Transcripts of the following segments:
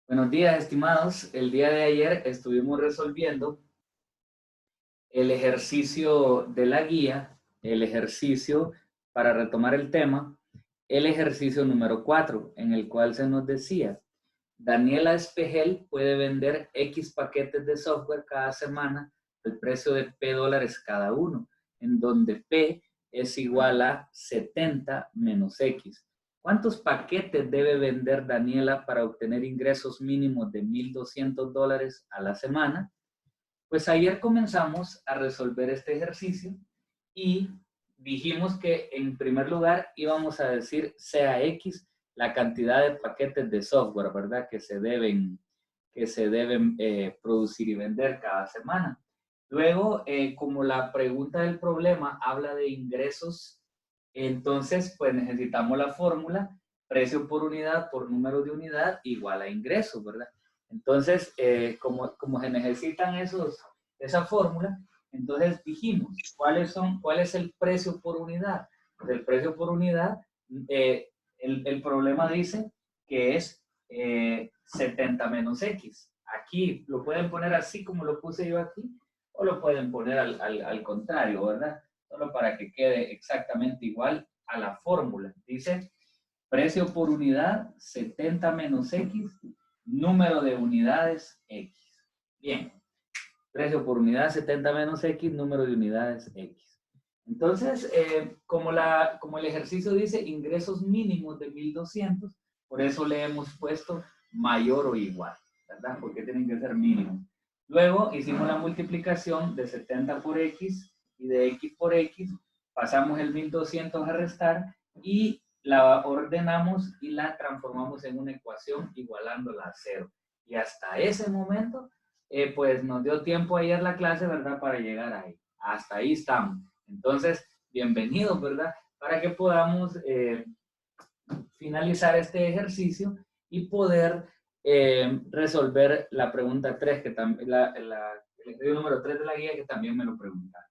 Buenos días, estimados. El día de ayer estuvimos resolviendo el ejercicio de la guía, el ejercicio, para retomar el tema, el ejercicio número 4, en el cual se nos decía, Daniela Espejel puede vender X paquetes de software cada semana al precio de $P cada uno, en donde P es igual a 70 menos X. ¿Cuántos paquetes debe vender Daniela para obtener ingresos mínimos de $1,200 a la semana? Pues ayer comenzamos a resolver este ejercicio y dijimos que en primer lugar íbamos a decir sea X la cantidad de paquetes de software, ¿verdad? Que se deben producir y vender cada semana. Luego, como la pregunta del problema habla de ingresos, entonces pues necesitamos la fórmula precio por unidad por número de unidad igual a ingresos, ¿verdad? Entonces, como se necesitan esa fórmula, entonces dijimos, ¿cuál es el precio por unidad? El precio por unidad, el problema dice que es 70 menos X. Aquí lo pueden poner así como lo puse yo aquí, o lo pueden poner al contrario, ¿verdad? Solo para que quede exactamente igual a la fórmula. Dice, precio por unidad, 70 menos X, número de unidades X. Bien, precio por unidad, 70 menos X, número de unidades X. Entonces, como el ejercicio dice ingresos mínimos de 1,200, por eso le hemos puesto mayor o igual, ¿verdad? Porque tienen que ser mínimos. Luego hicimos la multiplicación de 70 por X y de X por X, pasamos el 1,200 a restar y la ordenamos y la transformamos en una ecuación igualándola a 0. Y hasta ese momento, pues nos dio tiempo ayer la clase, ¿verdad? Para llegar ahí. Hasta ahí estamos. Entonces, bienvenidos, ¿verdad? Para que podamos finalizar este ejercicio y poder resolver la pregunta 3, que también, el ejercicio número 3 de la guía, que también me lo preguntaron.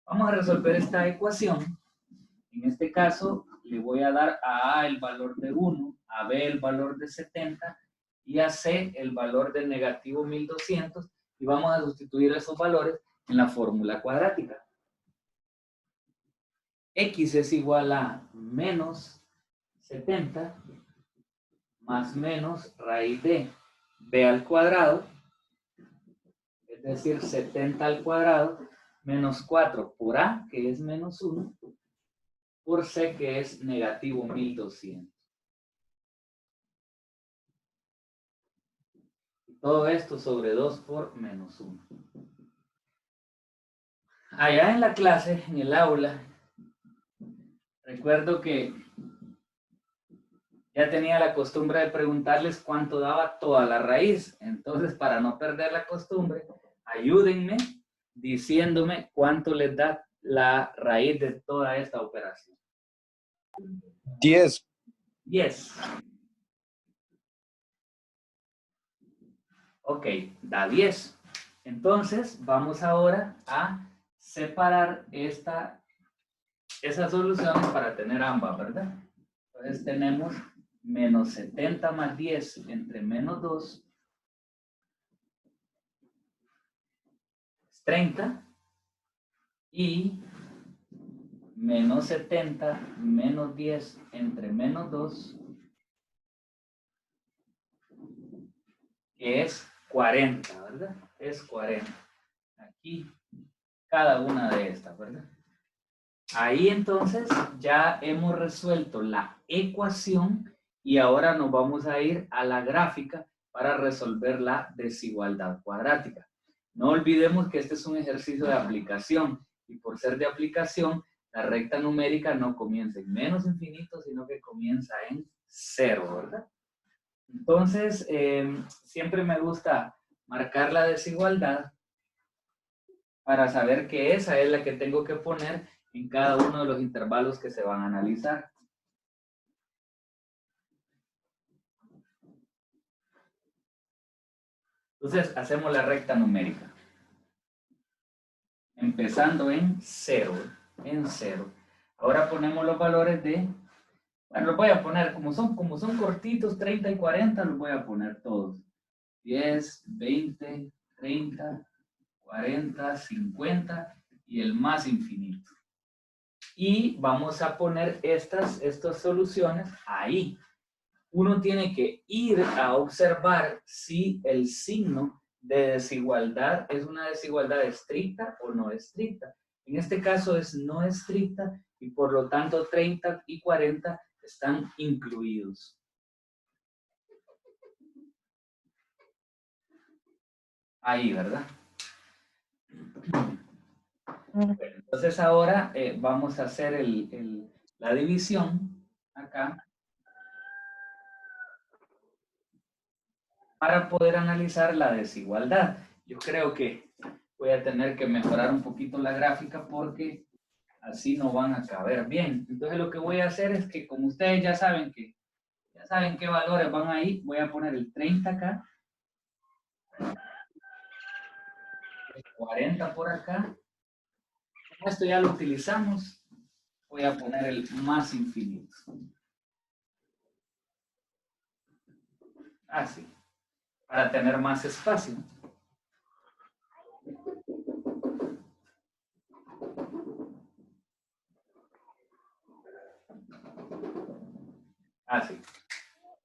Vamos a resolver esta ecuación. En este caso, le voy a dar a A el valor de 1, a B el valor de 70 y a C el valor de negativo 1,200 y vamos a sustituir esos valores en la fórmula cuadrática. X es igual a menos 70 más menos raíz de B al cuadrado, es decir, 70 al cuadrado, menos 4 por A, que es menos 1, por C, que es negativo 1,200. Todo esto sobre 2 por menos 1. Allá en la clase, en el aula, recuerdo que ya tenía la costumbre de preguntarles cuánto daba toda la raíz. Entonces, para no perder la costumbre, ayúdenme diciéndome cuánto les da la raíz de toda esta operación. 10. 10. Ok, da 10. Entonces, vamos ahora a separar esas soluciones para tener ambas, ¿verdad? Entonces tenemos menos 70 más 10 entre menos 2 es 30 y menos 70 menos 10 entre menos 2 que es 40, ¿verdad? Es 40. Aquí cada una de estas, ¿verdad? Ahí entonces ya hemos resuelto la ecuación y ahora nos vamos a ir a la gráfica para resolver la desigualdad cuadrática. No olvidemos que este es un ejercicio de aplicación y por ser de aplicación, la recta numérica no comienza en menos infinito, sino que comienza en 0, ¿verdad? Entonces, siempre me gusta marcar la desigualdad para saber que esa es la que tengo que poner en cada uno de los intervalos que se van a analizar. Entonces, hacemos la recta numérica. Empezando en 0, en 0. Ahora ponemos los valores de, bueno, los voy a poner, como son cortitos, 30 y 40, los voy a poner todos. 10, 20, 30, 40, 50 y el más infinito. Y vamos a poner estas soluciones ahí. Uno tiene que ir a observar si el signo de desigualdad es una desigualdad estricta o no estricta. En este caso es no estricta y por lo tanto 30 y 40 están incluidos. Ahí, ¿verdad? Bueno, entonces ahora vamos a hacer la división acá para poder analizar la desigualdad. Yo creo que voy a tener que mejorar un poquito la gráfica porque así no van a caber bien. Entonces lo que voy a hacer es que como ustedes ya saben qué valores van ahí, voy a poner el 30 acá, el 40 por acá. Como esto ya lo utilizamos, voy a poner el más infinito. Así, para tener más espacio. Así.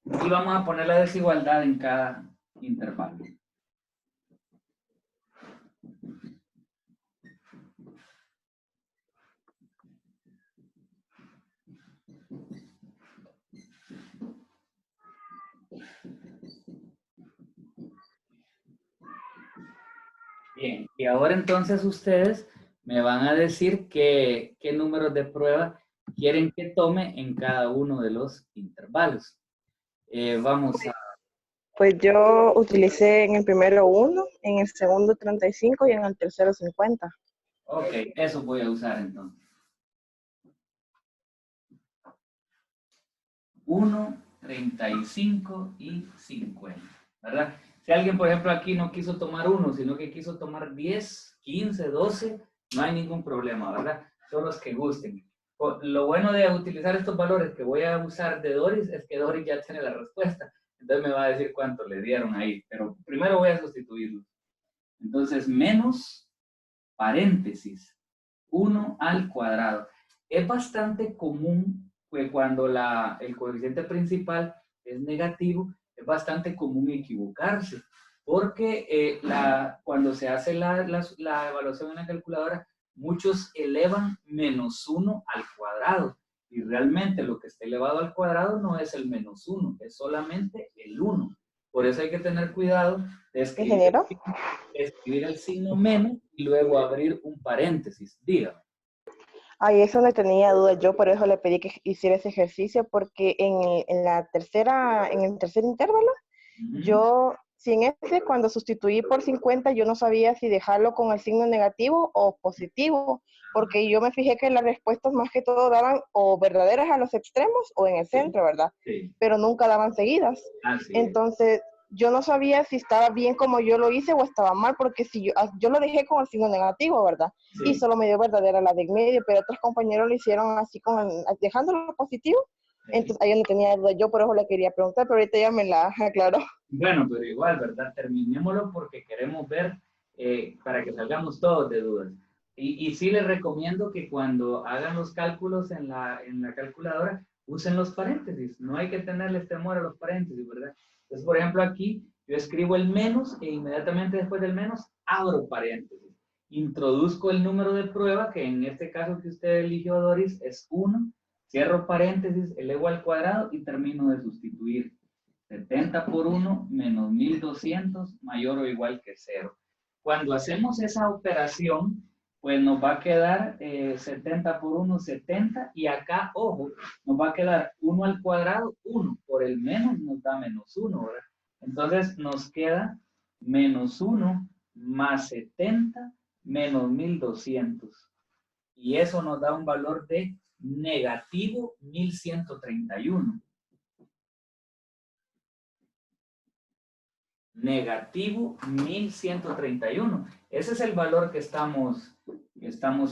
Y vamos a poner la desigualdad en cada intervalo. Bien, y ahora entonces ustedes me van a decir qué números de prueba quieren que tome en cada uno de los intervalos. Vamos a... Pues yo utilicé en el primero 1, en el segundo 35 y en el tercero 50. Ok, eso voy a usar entonces. 1, 35 y 50, ¿verdad? Si alguien, por ejemplo, aquí no quiso tomar 1, sino que quiso tomar 10, 15, 12, no hay ningún problema, ¿verdad? Son los que gusten. Lo bueno de utilizar estos valores que voy a usar de Doris es que Doris ya tiene la respuesta. Entonces me va a decir cuánto le dieron ahí. Pero primero voy a sustituirlo. Entonces, menos paréntesis, 1 al cuadrado. Es bastante común que cuando el coeficiente principal es negativo, es bastante común equivocarse, porque cuando se hace la evaluación en la calculadora, muchos elevan menos 1 al cuadrado, y realmente lo que está elevado al cuadrado no es el menos 1, es solamente el 1. Por eso hay que tener cuidado de escribir el signo menos y luego abrir un paréntesis, dígame. Ahí eso no tenía duda, yo por eso le pedí que hiciera ese ejercicio, porque en el tercer intervalo, yo, sin ese, cuando sustituí por 50, yo no sabía si dejarlo con el signo negativo o positivo, porque yo me fijé que las respuestas más que todo daban o verdaderas a los extremos o en el centro, ¿verdad? Sí. Pero nunca daban seguidas. Así Entonces, yo no sabía si estaba bien como yo lo hice o estaba mal, porque si yo lo dejé con el signo negativo, ¿verdad? Sí. Y solo me dio verdadera la de en medio, pero otros compañeros lo hicieron así, dejándolo positivo. Sí. Entonces, ahí no tenía duda. Yo por eso le quería preguntar, pero ahorita ya me la aclaró. Bueno, pero igual, ¿verdad? Terminémoslo porque queremos ver para que salgamos todos de dudas. Y sí les recomiendo que cuando hagan los cálculos en la calculadora, usen los paréntesis. No hay que tenerles temor a los paréntesis, ¿verdad? Entonces, por ejemplo, aquí yo escribo el menos e inmediatamente después del menos abro paréntesis. Introduzco el número de prueba, que en este caso que usted eligió, Doris, es 1. Cierro paréntesis, elevo al cuadrado y termino de sustituir. 70 por 1 menos 1200 mayor o igual que 0. Cuando hacemos esa operación, pues nos va a quedar 70 por 1, 70, y acá, ojo, nos va a quedar 1 al cuadrado, 1, por el menos nos da menos 1, ¿verdad? Entonces nos queda menos 1 más 70 menos 1200. Y eso nos da un valor de negativo 1131. Negativo 1131. Ese es el valor que estamos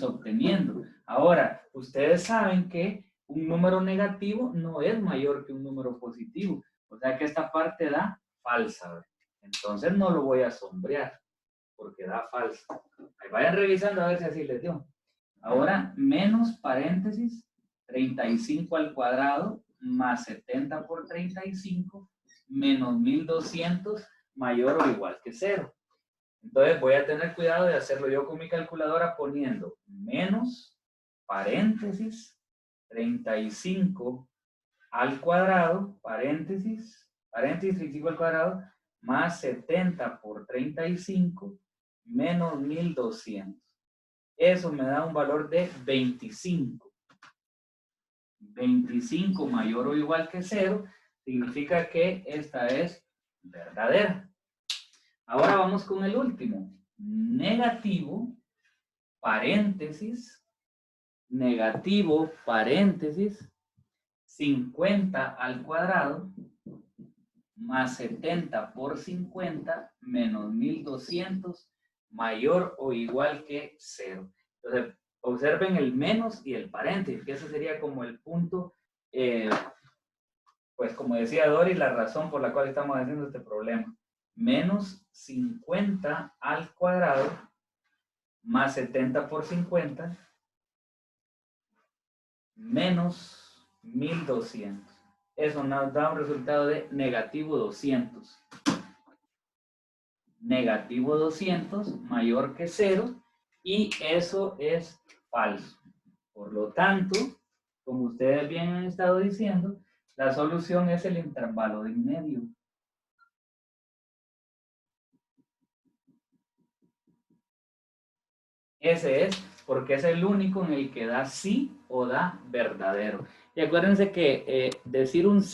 obteniendo. Ahora, ustedes saben que un número negativo no es mayor que un número positivo. O sea que esta parte da falsa. Entonces no lo voy a sombrear porque da falso. Ahí vayan revisando a ver si así les dio. Ahora, menos paréntesis, 35 al cuadrado más 70 por 35 menos 1200 mayor o igual que 0. Entonces voy a tener cuidado de hacerlo yo con mi calculadora poniendo menos paréntesis 35 al cuadrado, paréntesis 35 al cuadrado, más 70 por 35 menos 1200. Eso me da un valor de 25. 25 mayor o igual que 0 significa que esta es verdadera. Ahora vamos con el último. Negativo, paréntesis, 50 al cuadrado, más 70 por 50, menos 1200, mayor o igual que 0. Entonces, observen el menos y el paréntesis, que ese sería como el punto, pues como decía Doris, la razón por la cual estamos haciendo este problema. Menos 50 al cuadrado, más 70 por 50, menos 1200. Eso nos da un resultado de negativo 200. Negativo 200 mayor que 0 y eso es falso. Por lo tanto, como ustedes bien han estado diciendo, la solución es el intervalo de en medio. Ese es porque es el único en el que da sí o da verdadero. Y acuérdense que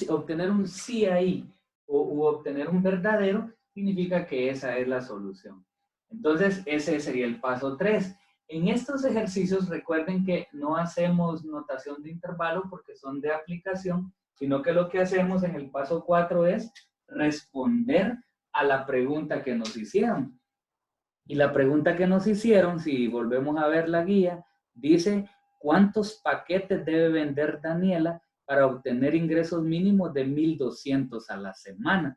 obtener un sí ahí u obtener un verdadero significa que esa es la solución. Entonces, ese sería el paso 3. En estos ejercicios, recuerden que no hacemos notación de intervalo porque son de aplicación, sino que lo que hacemos en el paso 4 es responder a la pregunta que nos hicieron. Y la pregunta que nos hicieron, si volvemos a ver la guía, dice, ¿cuántos paquetes debe vender Daniela para obtener ingresos mínimos de 1200 a la semana?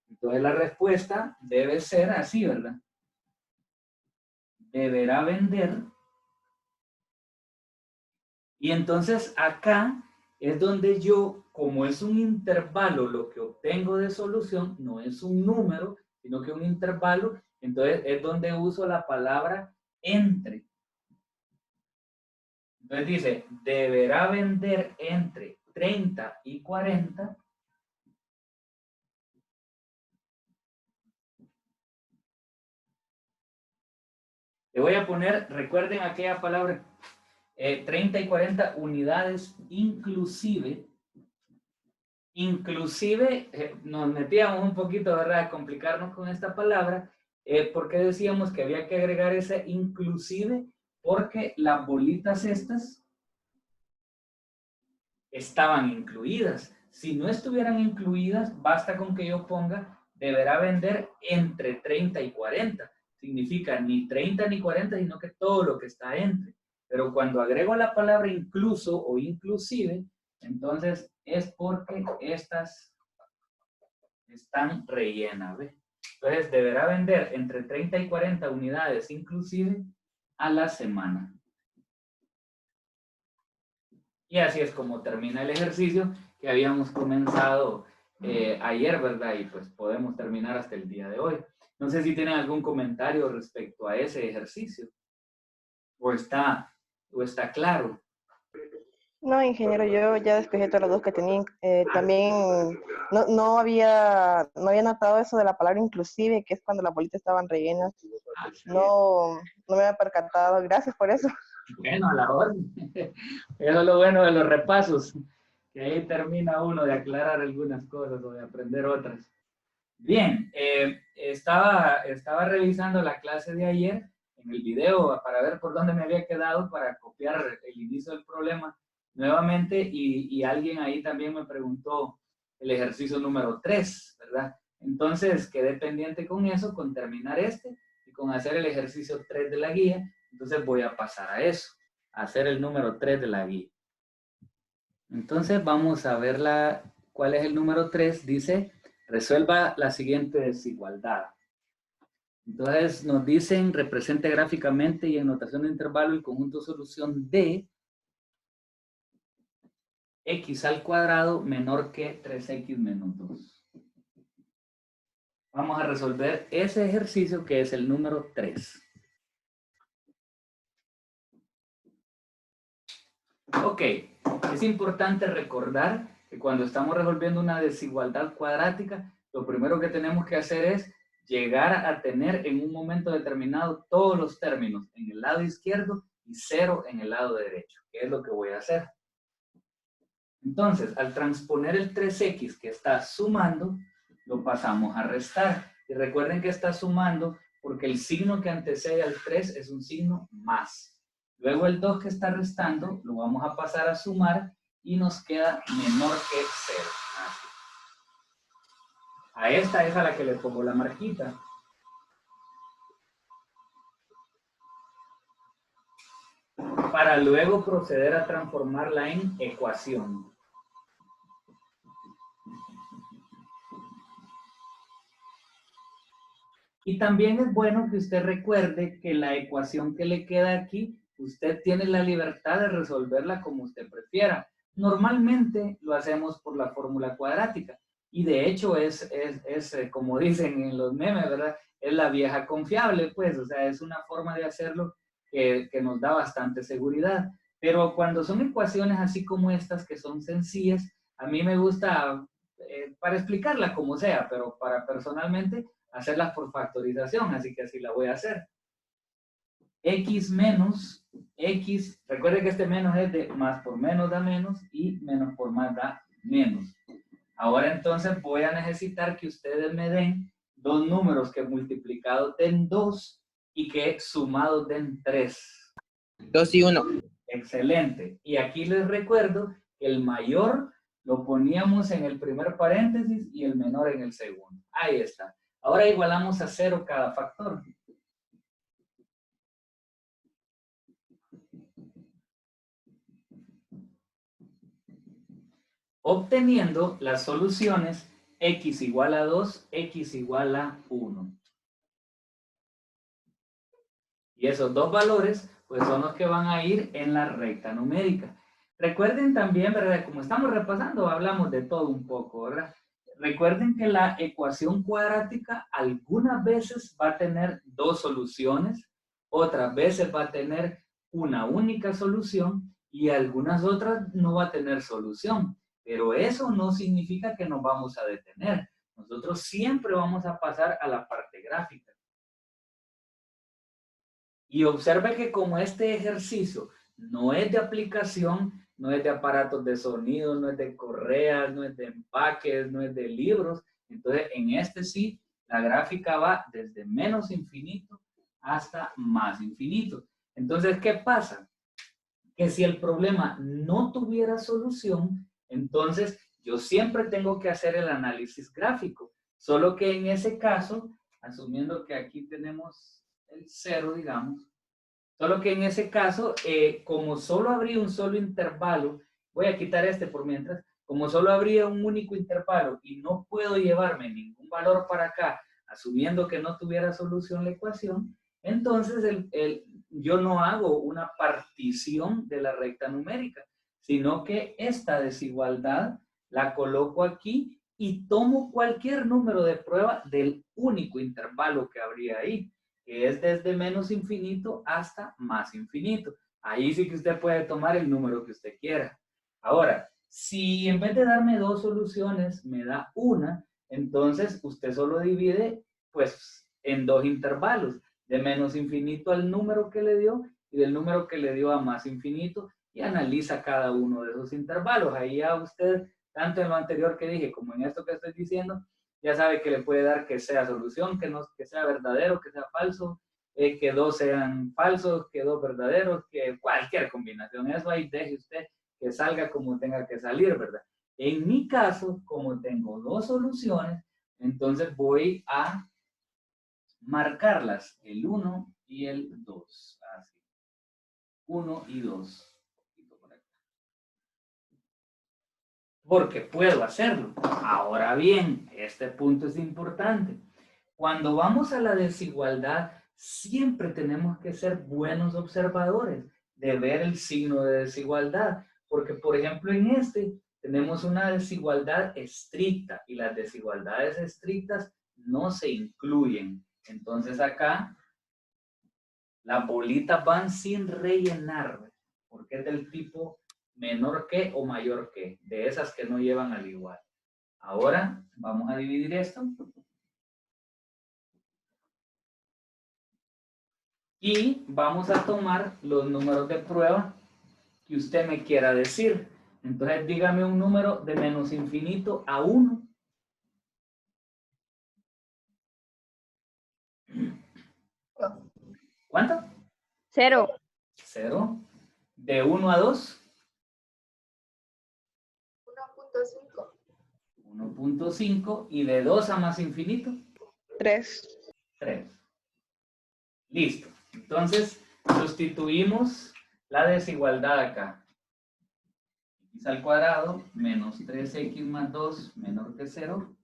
Entonces la respuesta debe ser así, ¿verdad? Deberá vender. Y entonces acá es donde yo, como es un intervalo, lo que obtengo de solución no es un número, sino que un intervalo. Entonces es donde uso la palabra entre. Entonces dice, deberá vender entre 30 y 40. Le voy a poner, recuerden aquella palabra, 30 y 40 unidades inclusive. Inclusive, nos metíamos un poquito, ¿verdad?, a complicarnos con esta palabra, porque decíamos que había que agregar ese inclusive, porque las bolitas estas estaban incluidas. Si no estuvieran incluidas, basta con que yo ponga, deberá vender entre 30 y 40. Significa ni 30 ni 40, sino que todo lo que está entre. Pero cuando agrego la palabra incluso o inclusive, entonces es porque estas están rellenas, ¿ve? Entonces deberá vender entre 30 y 40 unidades inclusive a la semana. Y así es como termina el ejercicio que habíamos comenzado ayer, ¿verdad? Y pues podemos terminar hasta el día de hoy. No sé si tienen algún comentario respecto a ese ejercicio. ¿O está claro? No, ingeniero, yo ya despejé todas las dos que tenía. También no había notado eso de la palabra inclusive, que es cuando las bolitas estaban rellenas. No me había percatado. Gracias por eso. Bueno, a la orden. Eso es lo bueno de los repasos, que ahí termina uno de aclarar algunas cosas o de aprender otras. Bien, estaba revisando la clase de ayer en el video para ver por dónde me había quedado para copiar el inicio del problema nuevamente y alguien ahí también me preguntó el ejercicio número 3, ¿verdad? Entonces quedé pendiente con eso, con terminar este y con hacer el ejercicio 3 de la guía. Entonces voy a pasar a eso, a hacer el número 3 de la guía. Entonces vamos a ver cuál es el número 3. Dice, Resuelva la siguiente desigualdad. Entonces nos dicen, represente gráficamente y en notación de intervalo el conjunto de solución de x al cuadrado menor que 3x menos 2. Vamos a resolver ese ejercicio que es el número 3. Ok, es importante recordar que cuando estamos resolviendo una desigualdad cuadrática, lo primero que tenemos que hacer es llegar a tener en un momento determinado todos los términos en el lado izquierdo y 0 en el lado derecho, que es lo que voy a hacer. Entonces, al transponer el 3x que está sumando, lo pasamos a restar. Y recuerden que está sumando porque el signo que antecede al 3 es un signo más. Luego el 2 que está restando lo vamos a pasar a sumar y nos queda menor que 0. Así. A esta es a la que le pongo la marquita. Para luego proceder a transformarla en ecuación. Y también es bueno que usted recuerde que la ecuación que le queda aquí, usted tiene la libertad de resolverla como usted prefiera. Normalmente lo hacemos por la fórmula cuadrática. Y de hecho es como dicen en los memes, ¿verdad? Es la vieja confiable, pues, o sea, es una forma de hacerlo que nos da bastante seguridad. Pero cuando son ecuaciones así como estas, que son sencillas, a mí me gusta, para explicarla como sea, pero para personalmente, hacerlas por factorización, así que así la voy a hacer. X menos X, recuerde que este menos es de más por menos da menos y menos por más da menos. Ahora entonces voy a necesitar que ustedes me den dos números que multiplicados den 2 y que sumados den 3. 2 y 1. Excelente. Y aquí les recuerdo que el mayor lo poníamos en el primer paréntesis y el menor en el segundo. Ahí está. Ahora igualamos a 0 cada factor. Obteniendo las soluciones x igual a 2, x igual a 1. Y esos dos valores, pues son los que van a ir en la recta numérica. Recuerden también, ¿verdad? Como estamos repasando, hablamos de todo un poco, ¿verdad? Recuerden que la ecuación cuadrática algunas veces va a tener dos soluciones, otras veces va a tener una única solución y algunas otras no va a tener solución. Pero eso no significa que nos vamos a detener. Nosotros siempre vamos a pasar a la parte gráfica. Y observe que como este ejercicio no es de aplicación, no es de aparatos de sonido, no es de correas, no es de empaques, no es de libros, entonces en este sí, la gráfica va desde menos infinito hasta más infinito. Entonces, ¿qué pasa? Que si el problema no tuviera solución, entonces yo siempre tengo que hacer el análisis gráfico. Solo que en ese caso, asumiendo que aquí tenemos el 0, digamos, solo que en ese caso, como solo habría un solo intervalo, voy a quitar este por mientras, como solo habría un único intervalo y no puedo llevarme ningún valor para acá, asumiendo que no tuviera solución la ecuación, entonces yo no hago una partición de la recta numérica, sino que esta desigualdad la coloco aquí y tomo cualquier número de prueba del único intervalo que habría ahí, que es desde menos infinito hasta más infinito. Ahí sí que usted puede tomar el número que usted quiera. Ahora, si en vez de darme dos soluciones me da una, entonces usted solo divide pues en dos intervalos, de menos infinito al número que le dio y del número que le dio a más infinito, y analiza cada uno de esos intervalos. Ahí ya usted, tanto en lo anterior que dije como en esto que estoy diciendo, ya sabe que le puede dar que sea solución, que sea verdadero, que sea falso, que dos sean falsos, que dos verdaderos, que cualquier combinación. Eso ahí deje usted que salga como tenga que salir, ¿verdad? En mi caso, como tengo dos soluciones, entonces voy a marcarlas, el 1 y el 2. Así. 1 y 2. porque puedo hacerlo. Ahora bien, este punto es importante. Cuando vamos a la desigualdad, siempre tenemos que ser buenos observadores de ver el signo de desigualdad, porque por ejemplo en este tenemos una desigualdad estricta y las desigualdades estrictas no se incluyen. Entonces acá las bolitas van sin rellenar, porque es del tipo menor que o mayor que, de esas que no llevan al igual. Ahora vamos a dividir esto. Y vamos a tomar los números de prueba que usted me quiera decir. Entonces dígame un número de menos infinito a 1. ¿Cuánto? 0. 0. De 1 a 2. 1.5. 1.5. Y de 2 a más infinito. 3. 3. Listo. Entonces, sustituimos la desigualdad acá. X al cuadrado menos 3x más 2 menor que 0.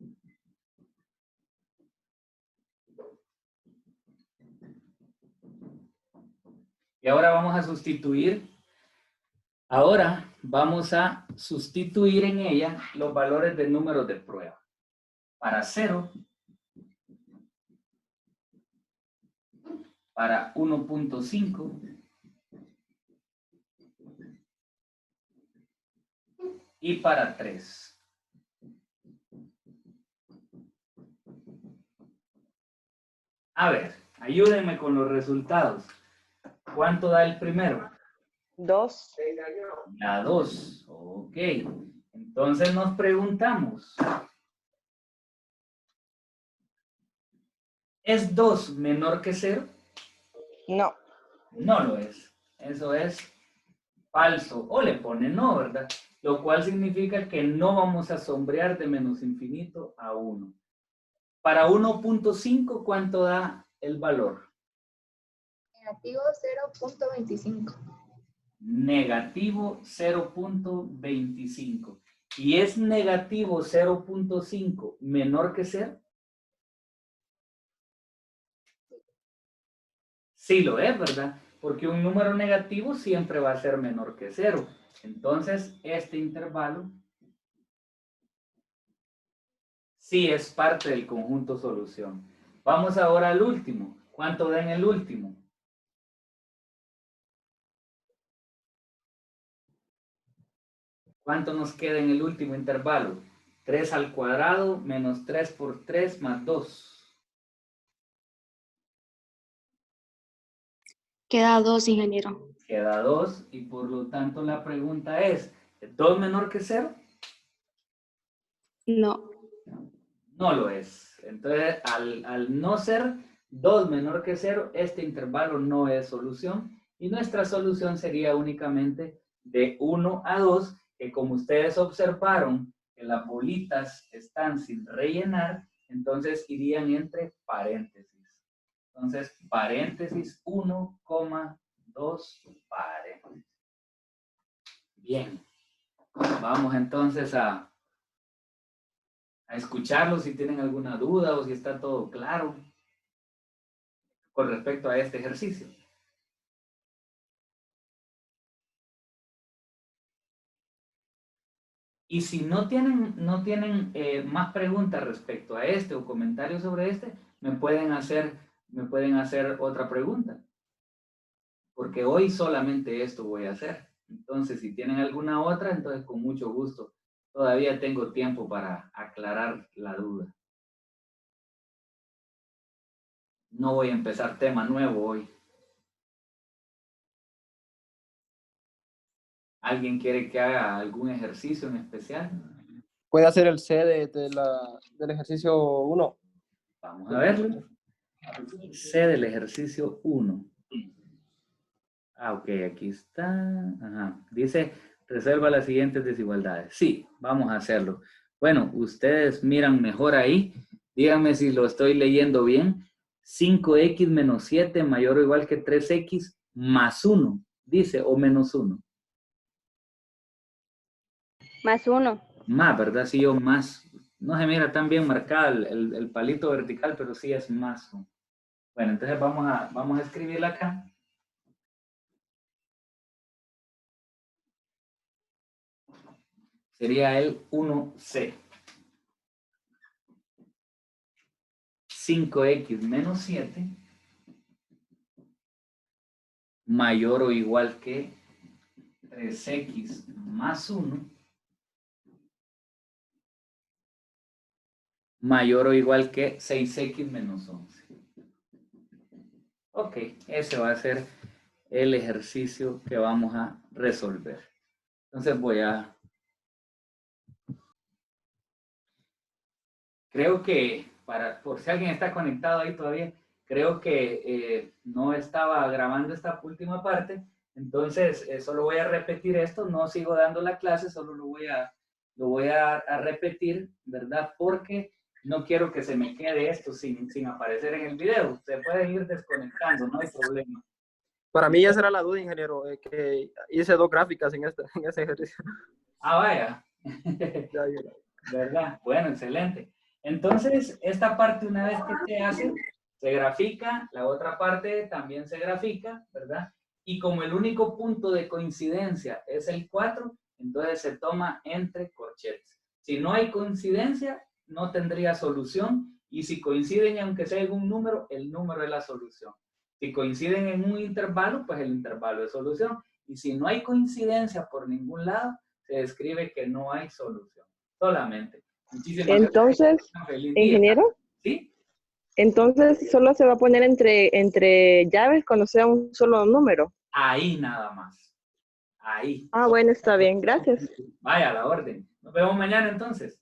Y ahora vamos a sustituir. Ahora vamos a sustituir en ella los valores de números de prueba. Para 0. Para 1.5 y para 3. A ver, ayúdenme con los resultados. ¿Cuánto da el primero? 2. La 2. Ok. Entonces nos preguntamos. ¿Es 2 menor que 0? No. No lo es. Eso es falso. O le pone no, ¿verdad? Lo cual significa que no vamos a sombrear de menos infinito a 1. Para 1.5, ¿cuánto da el valor? Negativo 0.25. Negativo 0.25. ¿Y es negativo 0.5 menor que 0? Sí lo es, ¿verdad? Porque un número negativo siempre va a ser menor que 0. Entonces, este intervalo sí es parte del conjunto solución. Vamos ahora al último. ¿Cuánto da en el último? ¿Cuánto nos queda en el último intervalo? 3 al cuadrado menos 3 por 3 más 2. Queda 2, ingeniero. Queda 2 y por lo tanto la pregunta es, ¿2 menor que 0? No. No lo es. Entonces, al no ser 2 menor que 0, este intervalo no es solución y nuestra solución sería únicamente de 1 a 2, que como ustedes observaron que las bolitas están sin rellenar, entonces irían entre paréntesis. Entonces, paréntesis 1, 2 paréntesis. Bien. Vamos entonces a escucharlos si tienen alguna duda o si está todo claro con respecto a este ejercicio. Y si no tienen más preguntas respecto a este o comentarios sobre este, me pueden hacer otra pregunta. Porque hoy solamente esto voy a hacer. Entonces, si tienen alguna otra, entonces con mucho gusto. Todavía tengo tiempo para aclarar la duda. No voy a empezar tema nuevo hoy. ¿Alguien quiere que haga algún ejercicio en especial? Puede hacer el C del ejercicio 1. Vamos a verlo. C del ejercicio 1. Ah, ok, aquí está. Ajá. Dice, resuelva las siguientes desigualdades. Sí, vamos a hacerlo. Bueno, ustedes miran mejor ahí. Díganme si lo estoy leyendo bien. 5x menos 7 mayor o igual que 3x más 1. Dice, o menos 1. Más 1. Más, ¿verdad? Sí, yo más. No se mira tan bien marcado el palito vertical, pero sí es más. Bueno, entonces vamos a escribirla acá. Sería el 1C. 5x menos 7 mayor o igual que 3x más 1 mayor o igual que 6x menos 11. Ok, ese va a ser el ejercicio que vamos a resolver. Entonces creo que, por si alguien está conectado ahí todavía, creo que no estaba grabando esta última parte, entonces solo voy a repetir esto, no sigo dando la clase, solo lo voy a repetir, ¿verdad? Porque no quiero que se me quede esto sin aparecer en el video. Se pueden ir desconectando, no hay problema. Para mí esa era la duda, ingeniero, que hice 2 gráficas en ese ejercicio. Ah, vaya. ¿Verdad? Bueno, excelente. Entonces, esta parte una vez que se hace, se grafica, la otra parte también se grafica, ¿verdad? Y como el único punto de coincidencia es el 4, entonces se toma entre corchetes. Si no hay coincidencia, no tendría solución, y si coinciden, aunque sea en un número, el número es la solución. Si coinciden en un intervalo, pues el intervalo es solución. Y si no hay coincidencia por ningún lado, se describe que no hay solución. Solamente. Muchísimas Entonces, gracias. Feliz día. ingeniero, ¿Sí? entonces solo se va a poner entre llaves cuando sea un solo número. Ahí nada más. Ahí. Ah, bueno, está bien, gracias. Vaya, a la orden. Nos vemos mañana entonces.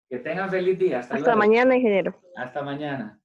Que tengan feliz día. Hasta Hasta luego. mañana, ingeniero. Hasta mañana.